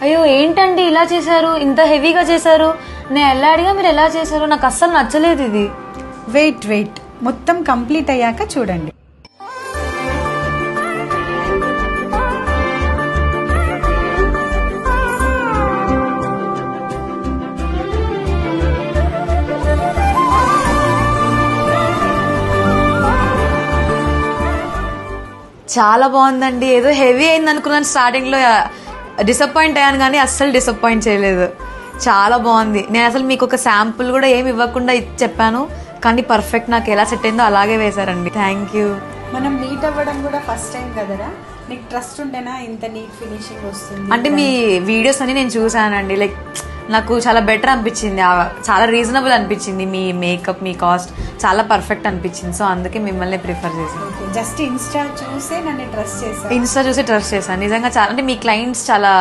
అయ్యో ఏంటండి ఇలా చేశారు, ఇంత హెవీగా చేశారు, నేను ఎలా అడిగా మీరు ఎలా చేశారు, నాకు అస్సలు నచ్చలేదు ఇది. వెయిట్ మొత్తం కంప్లీట్ అయ్యాక చూడండి. చాలా బాగుందండి. ఏదో హెవీ అయింది అనుకున్నాను స్టార్టింగ్ లో, డిసప్పాయింట్ అయ్యాను కానీ అస్సలు డిసప్పాయింట్ చేయలేదు. చాలా బాగుంది. నేను అసలు మీకు ఒక శాంపుల్ కూడా ఏమి ఇవ్వకుండా చెప్పాను, కానీ పర్ఫెక్ట్ నాకు ఎలా సెట్ అయిందో అలాగే వేశారండి. Thank you. మనం మీట్ అవ్వడం కూడా ఫస్ట్ టైం కదరా, నీకు ట్రస్ట్ ఉంటేనా ఇంత నీట్ ఫినిషింగ్ వస్తుంది? అంటే మీ వీడియోస్ అన్ని నేను చూసానండి, లైక్ నాకు చాలా బెటర్ అనిపించింది, చాలా రీజనబుల్ అనిపించింది. మీ మేకప్, మీ కాస్ట్ చాలా పర్ఫెక్ట్ అనిపించింది. సో అందుకే మిమ్మల్ని ప్రిఫర్ చేశాను. జస్ట్ ఇన్స్టా చూసే నన్ను ట్రస్ట్ చేశాను. ఇన్స్టా చూసి ట్రస్ట్ చేశాను నిజంగా. చాలా అంటే మీ క్లయింట్స్ చాలా